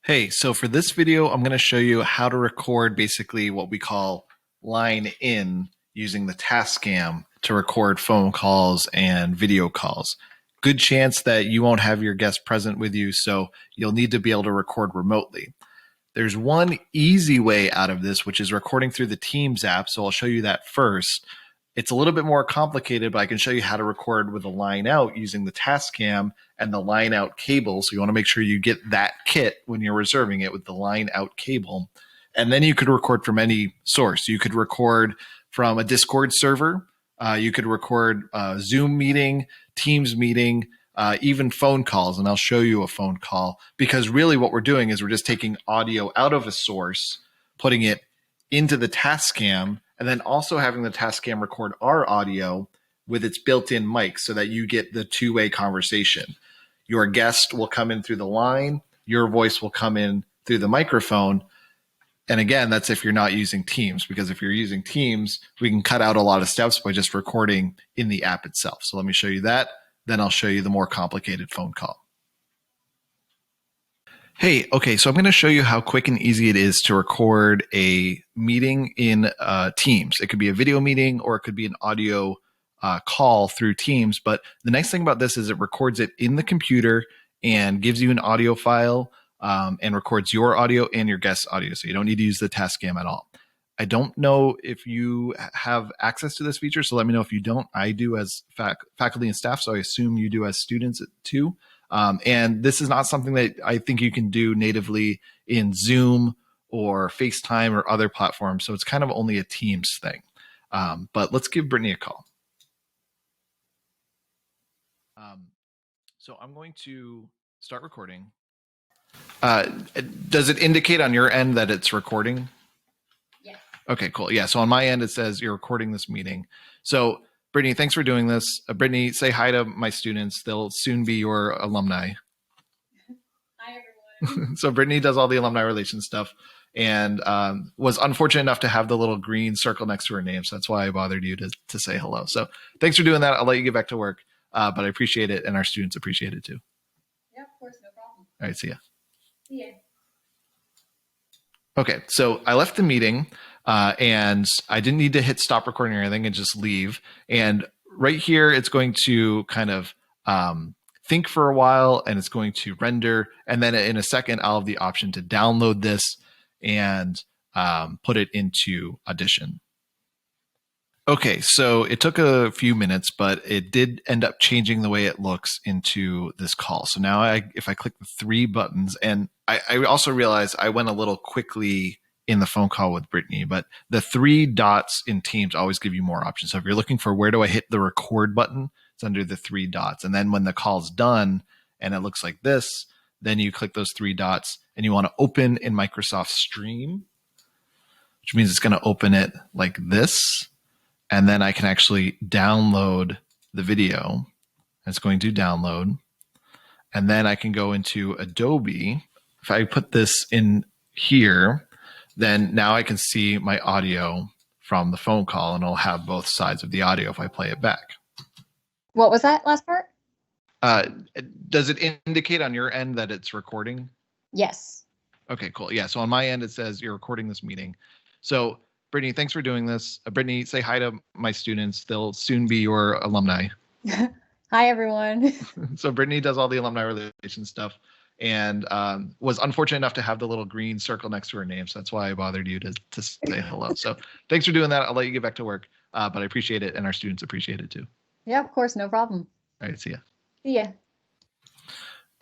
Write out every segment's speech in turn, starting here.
Hey, so for this video, I'm going to show you how to record basically what we call line in using the Tascam to record phone calls and video calls. Good chance that you won't have your guest present with you, so you'll need to be able to record remotely. There's one easy way out of this, which is recording through the Teams app, so I'll show you that first. It's a little bit more complicated, but I can show you how to record with a line out using the Tascam and the line out cable. So you want to make sure you get that kit when you're reserving it with the line out cable. And then you could record from any source. You could record from a Discord server. You could record a Zoom meeting, Teams meeting, even phone calls. And I'll show you a phone call because really what we're doing is we're just taking audio out of a source, putting it into the Tascam, and then also having the Tascam record our audio with its built-in mic so that you get the two-way conversation. Your guest will come in through the line, your voice will come in through the microphone. And again, that's if you're not using Teams, because if you're using Teams, we can cut out a lot of steps by just recording in the app itself. So let me show you that. Then I'll show you the more complicated phone call. Hey, okay, so I'm going to show you how quick and easy it is to record a meeting in Teams. It could be a video meeting or it could be an audio call through Teams. But the nice thing about this is it records it in the computer and gives you an audio file and records your audio and your guest's audio. So you don't need to use the Tascam at all. I don't know if you have access to this feature, so let me know if you don't. I do as faculty and staff, so I assume you do as students too. And this is not something that I think you can do natively in Zoom or FaceTime or other platforms. So it's kind of only a Teams thing. But let's give Brittany a call. So I'm going to start recording. Does it indicate on your end that it's recording? Yes. Okay, cool. Yeah, so on my end, it says you're recording this meeting. So Brittany, thanks for doing this. Brittany, say hi to my students. They'll soon be your alumni. Hi, everyone. So Brittany does all the alumni relations stuff and was unfortunate enough to have the little green circle next to her name. So that's why I bothered you to say hello. So thanks for doing that. I'll let you get back to work, but I appreciate it. And our students appreciate it too. Yeah, of course, no problem. All right, see ya. See ya. Okay, so I left the meeting and I didn't need to hit stop recording or anything and just leave. And right here, it's going to kind of think for a while and it's going to render. And then in a second, I'll have the option to download this and put it into Audition. Okay, so it took a few minutes, but it did end up changing the way it looks into this call. So now if I click the three buttons, and I also realized I went a little quickly in the phone call with Brittany, but the three dots in Teams always give you more options. So if you're looking for where do I hit the record button, it's under the three dots. And then when the call's done and it looks like this, then you click those three dots and you want to open in Microsoft Stream, which means it's going to open it like this. And then I can actually download the video. It's going to download. And then I can go into Adobe. If I put this in here, then now I can see my audio from the phone call and I'll have both sides of the audio if I play it back. What was that last part? Does it indicate on your end that it's recording? Yes. Okay, cool. Yeah, so on my end, it says you're recording this meeting. So Brittany, thanks for doing this. Brittany, say hi to my students. They'll soon be your alumni. Hi, everyone. So Brittany does all the alumni relations stuff and was unfortunate enough to have the little green circle next to her name. So that's why I bothered you to say hello. So thanks for doing that. I'll let you get back to work, but I appreciate it and our students appreciate it too. Yeah, of course, no problem. All right, see ya. See ya.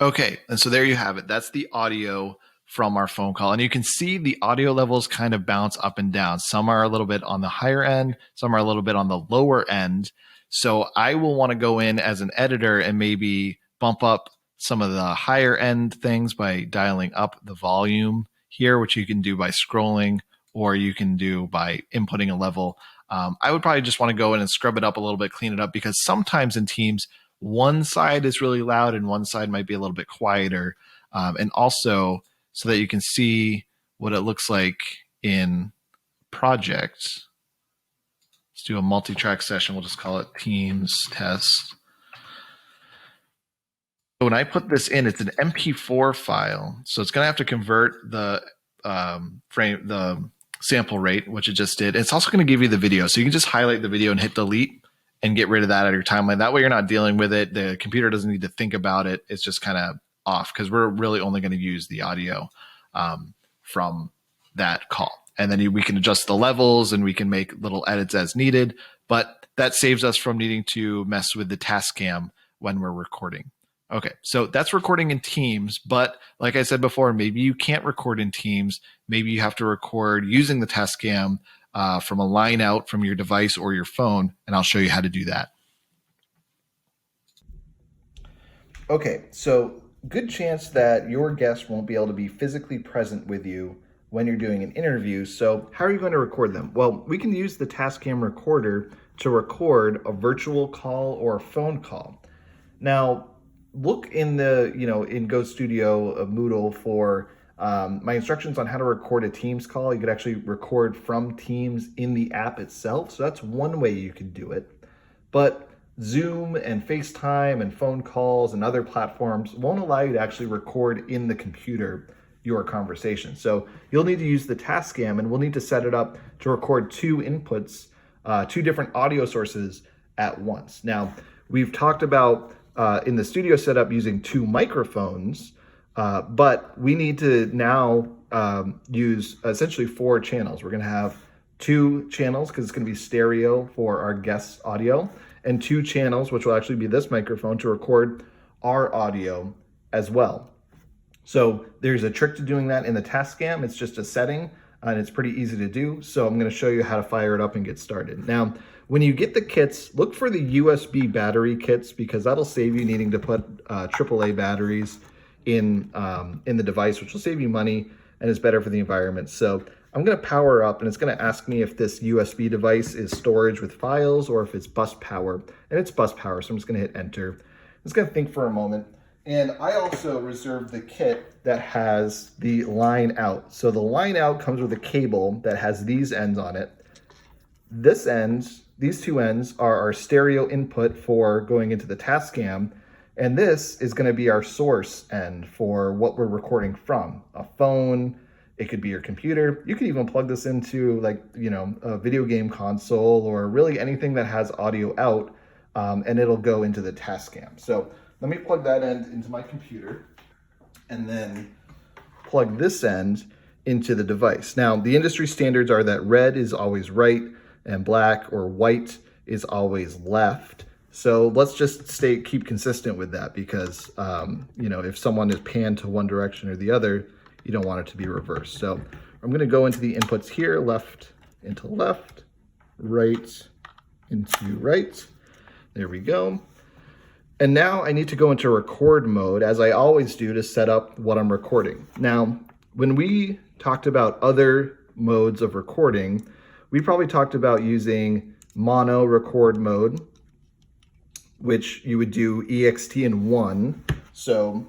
Okay, and so there you have it. That's the audio from our phone call. And you can see the audio levels kind of bounce up and down. Some are a little bit on the higher end, some are a little bit on the lower end. So I will want to go in as an editor and maybe bump up some of the higher end things by dialing up the volume here, which you can do by scrolling or you can do by inputting a level. I would probably just want to go in and scrub it up a little bit, clean it up, because sometimes in Teams, one side is really loud and one side might be a little bit quieter. And also, so that you can see what it looks like in project. Let's do a multi-track session. We'll just call it Teams test. When I put this in, it's an MP4 file, so it's going to have to convert the the sample rate, which it just did. It's also going to give you the video, so you can just highlight the video and hit delete and get rid of that out of your timeline. That way, you're not dealing with it. The computer doesn't need to think about it. It's just kind of off because we're really only going to use the audio from that call, and then we can adjust the levels and we can make little edits as needed. But that saves us from needing to mess with the Tascam when we're recording. Okay, so that's recording in Teams, but like I said before, maybe you can't record in Teams. Maybe you have to record using the Tascam from a line out from your device or your phone, and I'll show you how to do that. Okay, so good chance that your guest won't be able to be physically present with you when you're doing an interview. So how are you going to record them? Well, we can use the Tascam recorder to record a virtual call or a phone call. Now, look in the, in GoStudio Moodle for my instructions on how to record a Teams call. You could actually record from Teams in the app itself. So that's one way you could do it. But Zoom and FaceTime and phone calls and other platforms won't allow you to actually record in the computer your conversation. So you'll need to use the Tascam, and we'll need to set it up to record two inputs, two different audio sources at once. Now, we've talked about in the studio setup using two microphones, but we need to now use essentially 4 channels. We're going to have 2 channels because it's going to be stereo for our guest's audio, and 2 channels, which will actually be this microphone, to record our audio as well. So there's a trick to doing that in the Tascam. It's just a setting, and it's pretty easy to do. So I'm going to show you how to fire it up and get started. Now, when you get the kits, look for the USB battery kits, because that'll save you needing to put AAA batteries in the device, which will save you money and is better for the environment. So I'm going to power up, and it's going to ask me if this USB device is storage with files or if it's bus power, and it's bus power. So I'm just going to hit enter. It's going to think for a moment. And I also reserved the kit that has the line out. So the line out comes with a cable that has these ends on it. These 2 ends are our stereo input for going into the Tascam, and this is going to be our source end for what we're recording from. A phone, it could be your computer. You could even plug this into a video game console or really anything that has audio out, and it'll go into the Tascam. So let me plug that end into my computer and then plug this end into the device. Now, the industry standards are that red is always right and black or white is always left. So let's just keep consistent with that, because if someone is panned to one direction or the other, you don't want it to be reversed. So I'm going to go into the inputs here, left into left, right into right. There we go. And now I need to go into record mode, as I always do, to set up what I'm recording. Now, when we talked about other modes of recording, we probably talked about using mono record mode, which you would do EXT in 1. So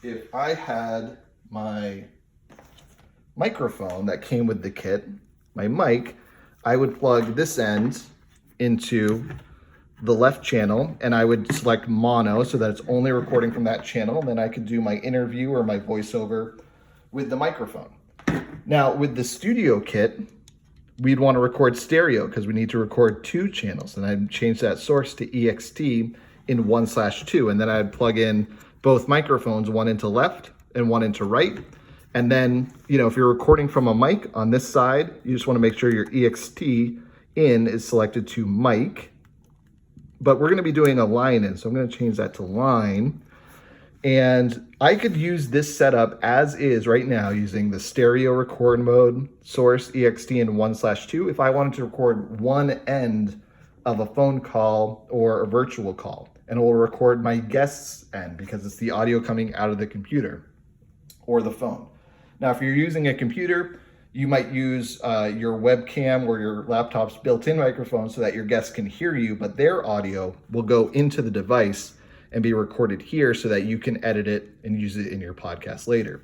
if I had my microphone that came with the kit, my mic, I would plug this end into the left channel, and I would select mono so that it's only recording from that channel. Then I could do my interview or my voiceover with the microphone. Now, with the studio kit, we'd want to record stereo because we need to record 2 channels, and I'd change that source to EXT in 1/2, and then I'd plug in both microphones, one into left and one into right. And then, if you're recording from a mic on this side, you just want to make sure your EXT in is selected to mic. But we're going to be doing a line in, so I'm going to change that to line. And I could use this setup as is right now using the stereo record mode, source EXT in 1/2, if I wanted to record one end of a phone call or a virtual call. And it will record my guest's end because it's the audio coming out of the computer or the phone. Now, if you're using a computer, you might use your webcam or your laptop's built-in microphone so that your guests can hear you, but their audio will go into the device and be recorded here so that you can edit it and use it in your podcast later.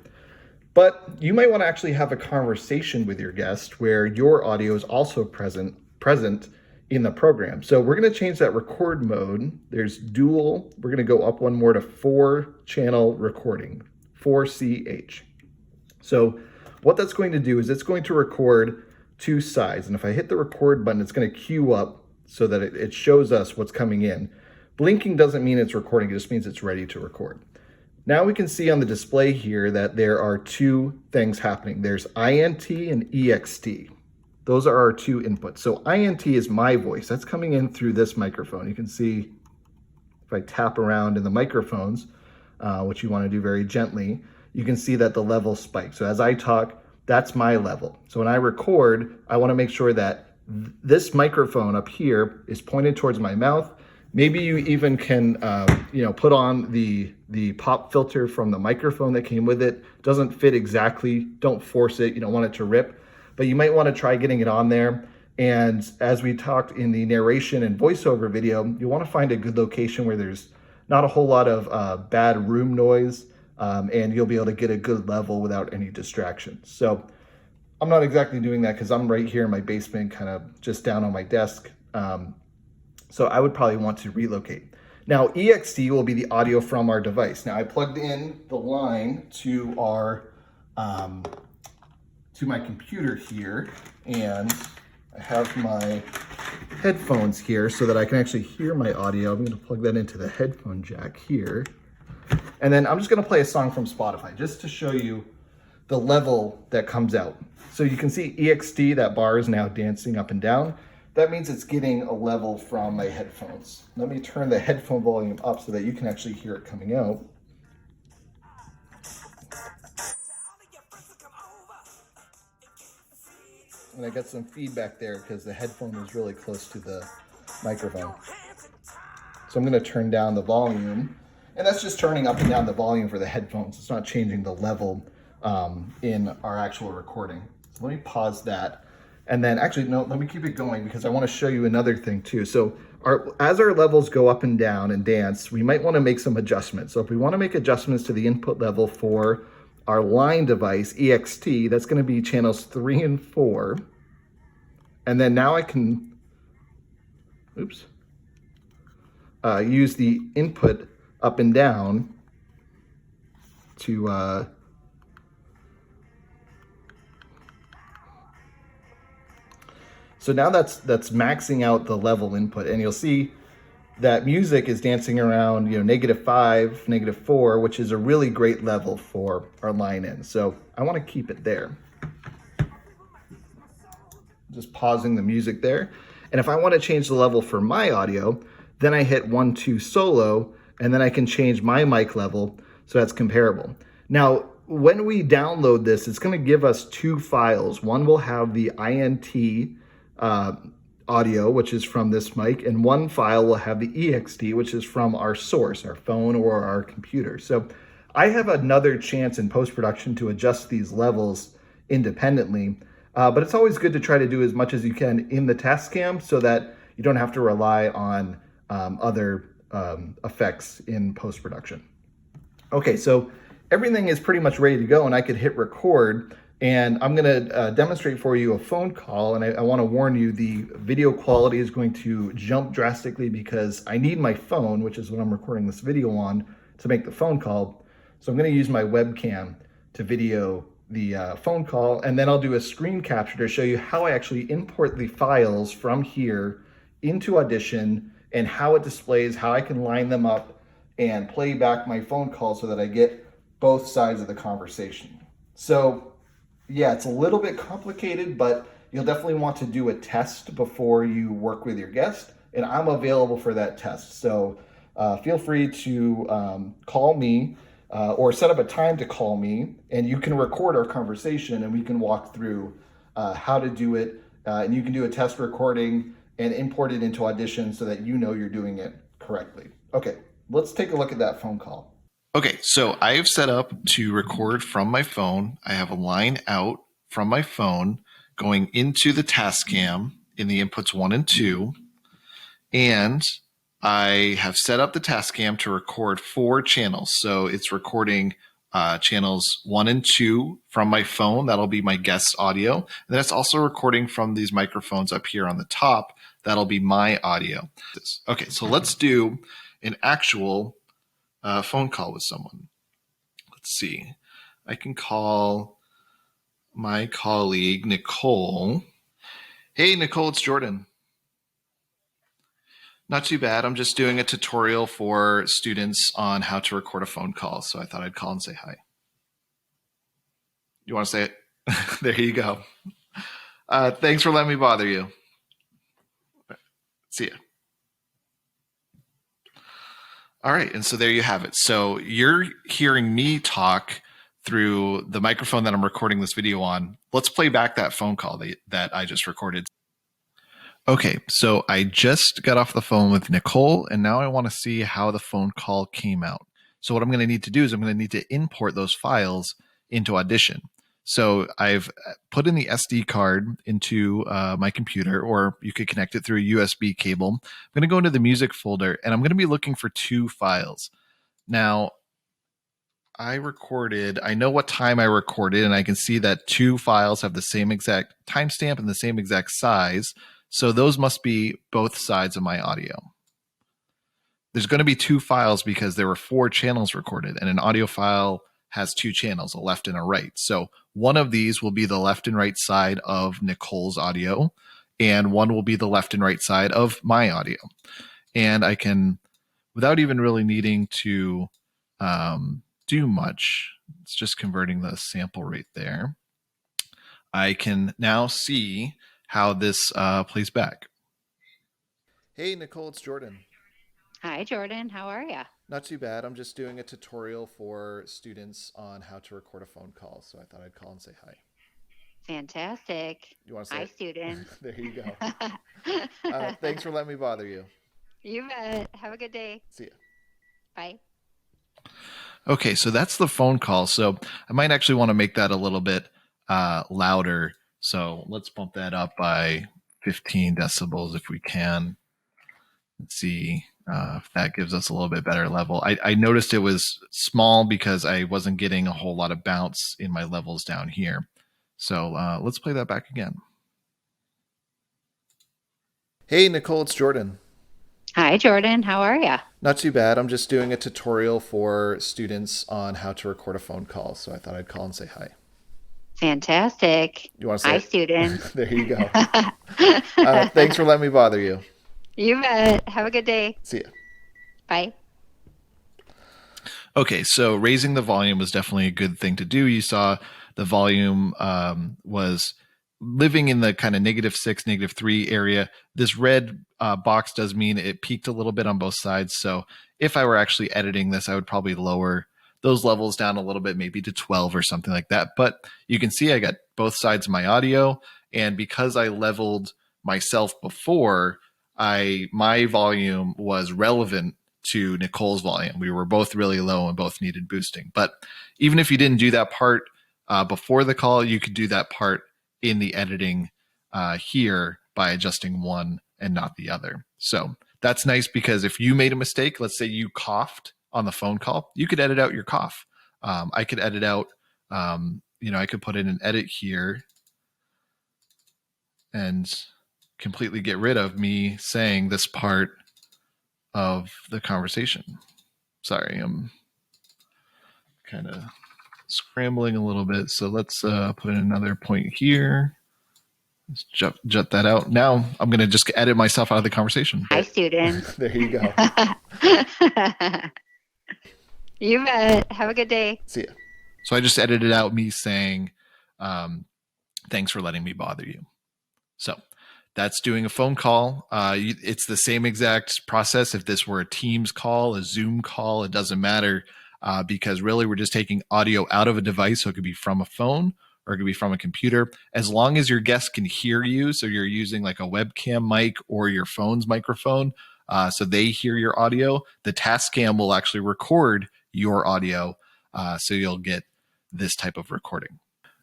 But you might want to actually have a conversation with your guest where your audio is also present in the program. So we're going to change that record mode. There's dual. We're going to go up one more to 4-channel recording, 4CH. So what that's going to do is it's going to record 2 sides. And if I hit the record button, it's going to queue up so that it shows us what's coming in. Blinking doesn't mean it's recording, it just means it's ready to record. Now we can see on the display here that there are 2 things happening. There's INT and EXT. Those are our 2 inputs. So INT is my voice. That's coming in through this microphone. You can see if I tap around in the microphones, which you want to do very gently, you can see that the level spikes. So as I talk, that's my level. So when I record, I want to make sure that this microphone up here is pointed towards my mouth. Maybe you even can, put on the pop filter from the microphone that came with it. Doesn't fit exactly. Don't force it. You don't want it to rip. But you might want to try getting it on there. And as we talked in the narration and voiceover video, you want to find a good location where there's not a whole lot of bad room noise, and you'll be able to get a good level without any distractions. So I'm not exactly doing that because I'm right here in my basement, kind of just down on my desk. So I would probably want to relocate. Now, EXT will be the audio from our device. Now I plugged in the line to our to my computer here, and I have my headphones here so that I can actually hear my audio. I'm going to plug that into the headphone jack here. And then I'm just going to play a song from Spotify just to show you the level that comes out. So you can see EXT, that bar is now dancing up and down. That means it's getting a level from my headphones. Let me turn the headphone volume up so that you can actually hear it coming out. And I got some feedback there because the headphone was really close to the microphone. So I'm going to turn down the volume. And that's just turning up and down the volume for the headphones. It's not changing the level in our actual recording. So let me pause that. And then actually, no, let me keep it going because I want to show you another thing too. So as our levels go up and down and dance, we might want to make some adjustments. So if we want to make adjustments to the input level for our line device, EXT, that's going to be channels 3 and 4. And then now I can, use the input up and down to so now that's maxing out the level input, and you'll see that music is dancing around, -5, -4, which is a really great level for our line in. So I want to keep it there. Just pausing the music there. And if I want to change the level for my audio, then I hit 1, 2 solo, and then I can change my mic level so that's comparable. Now, when we download this, it's going to give us 2 files. One will have the INT audio, which is from this mic, and one file will have the EXT, which is from our source, our phone or our computer. So I have another chance in post-production to adjust these levels independently, but it's always good to try to do as much as you can in the Tascam so that you don't have to rely on other effects in post-production. Okay, so everything is pretty much ready to go, and I could hit record. And I'm going to demonstrate for you a phone call, and I want to warn you, the video quality is going to jump drastically because I need my phone, which is what I'm recording this video on, to make the phone call. So I'm going to use my webcam to video the phone call, and then I'll do a screen capture to show you how I actually import the files from here into Audition and how it displays, how I can line them up and play back my phone call so that I get both sides of the conversation. So yeah, it's a little bit complicated, but you'll definitely want to do a test before you work with your guest, and I'm available for that test. So feel free to call me or set up a time to call me, and you can record our conversation and we can walk through how to do it. And you can do a test recording and import it into Audition so that you know you're doing it correctly. Okay, let's take a look at that phone call. Okay, so I've set up to record from my phone. I have a line out from my phone going into the Tascam in the inputs 1 and 2. And I have set up the Tascam to record 4 channels. So it's recording channels 1 and 2 from my phone. That'll be my guest audio. And that's also recording from these microphones up here on the top. That'll be my audio. Okay, so let's do an actual phone call with someone. Let's see. I can call my colleague, Nicole. Hey, Nicole, it's Jordan. Not too bad. I'm just doing a tutorial for students on how to record a phone call. So I thought I'd call and say hi. You want to say it? There you go. Thanks for letting me bother you. See ya. All right. And so there you have it. So you're hearing me talk through the microphone that I'm recording this video on. Let's play back that phone call that I just recorded. Okay, so I just got off the phone with Nicole, and now I want to see how the phone call came out. So what I'm going to need to do is I'm going to need to import those files into Audition. So I've put in the SD card into my computer, or you could connect it through a USB cable. I'm going to go into the music folder, and I'm going to be looking for 2 files. Now, I know what time I recorded, and I can see that 2 files have the same exact timestamp and the same exact size. So those must be both sides of my audio. There's going to be 2 files because there were 4 channels recorded, and an audio file has 2 channels, a left and a right. So one of these will be the left and right side of Nicole's audio, and one will be the left and right side of my audio. And I can, without even really needing to do much, it's just converting the sample rate there, I can now see how this plays back. Hey, Nicole, it's Jordan. Hi, Jordan. How are you? Not too bad. I'm just doing a tutorial for students on how to record a phone call. So I thought I'd call and say hi. Fantastic. You want to say Hi, it? students. There you go. Thanks for letting me bother you. You bet. Have a good day. See ya. Bye. Okay, so that's the phone call. So I might actually want to make that a little bit louder. So let's bump that up by 15 decibels if we can. Let's see if that gives us a little bit better level. I noticed it was small because I wasn't getting a whole lot of bounce in my levels down here. So let's play that back again. Hey, Nicole, it's Jordan. Hi, Jordan. How are you? Not too bad. I'm just doing a tutorial for students on how to record a phone call. So I thought I'd call and say hi. Fantastic. You want to say Hi, it? students. There you go. Thanks for letting me bother you. You bet. Have a good day. See ya. Bye. Okay, so raising the volume was definitely a good thing to do. You saw the volume was living in the kind of -6, -3 area. This red box does mean it peaked a little bit on both sides. So if I were actually editing this, I would probably lower those levels down a little bit, maybe to 12 or something like that. But you can see I got both sides of my audio. And because I leveled myself before, my volume was relevant to Nicole's volume. We were both really low and both needed boosting. But even if you didn't do that part before the call, you could do that part in the editing here by adjusting one and not the other. So that's nice because if you made a mistake, let's say you coughed on the phone call, you could edit out your cough. I could edit out, I could put in an edit here and completely get rid of me saying this part of the conversation. Sorry, I'm kind of scrambling a little bit. So let's put in another point here. Let's jut that out. Now I'm going to just edit myself out of the conversation. Hi, students. There you go. You bet. Have a good day. See ya. So I just edited out me saying, thanks for letting me bother you. So that's doing a phone call. It's the same exact process. If this were a Teams call, a Zoom call, it doesn't matter because really we're just taking audio out of a device. So it could be from a phone or it could be from a computer. As long as your guest can hear you, so you're using like a webcam mic or your phone's microphone, so they hear your audio, the Tascam will actually record your audio, so you'll get this type of recording.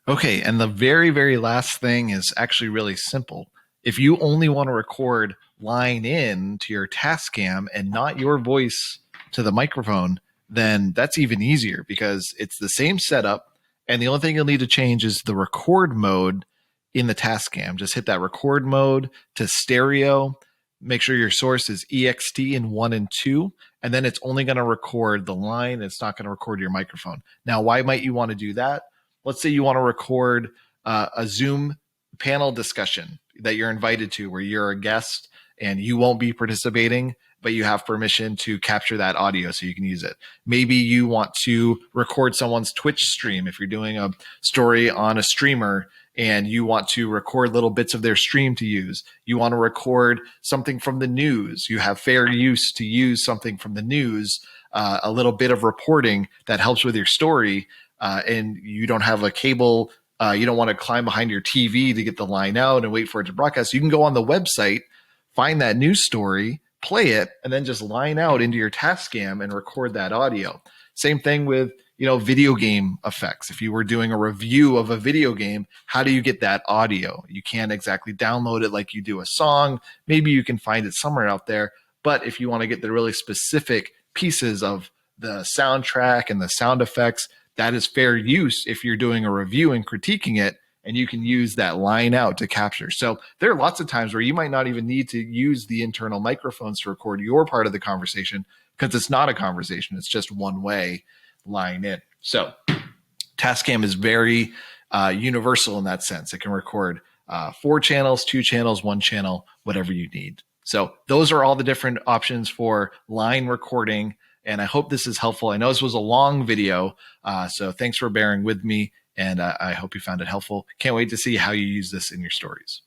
Okay, and the very, very last thing is actually really simple. If you only want to record line in to your Tascam and not your voice to the microphone, then that's even easier because it's the same setup. And the only thing you'll need to change is the record mode in the Tascam. Just hit that record mode to stereo. Make sure your source is EXT in 1 and 2, and then it's only going to record the line. It's not going to record your microphone. Now, why might you want to do that? Let's say you want to record a Zoom panel discussion that you're invited to where you're a guest and you won't be participating, but you have permission to capture that audio so you can use it. Maybe you want to record someone's Twitch stream if you're doing a story on a streamer and you want to record little bits of their stream to use. You want to record something from the news. You have fair use to use something from the news, a little bit of reporting that helps with your story, and you don't have a cable. You don't want to climb behind your TV to get the line out and wait for it to broadcast. You can go on the website, find that news story, play it, and then just line out into your Tascam and record that audio. Same thing with, video game effects. If you were doing a review of a video game, how do you get that audio? You can't exactly download it like you do a song. Maybe you can find it somewhere out there. But if you want to get the really specific pieces of the soundtrack and the sound effects, that is fair use if you're doing a review and critiquing it, and you can use that line out to capture. So there are lots of times where you might not even need to use the internal microphones to record your part of the conversation because it's not a conversation. It's just one way line in. So Tascam is very universal in that sense. It can record 4 channels, 2 channels, 1 channel, whatever you need. So those are all the different options for line recording. And I hope this is helpful. I know this was a long video, so thanks for bearing with me. And I hope you found it helpful. Can't wait to see how you use this in your stories.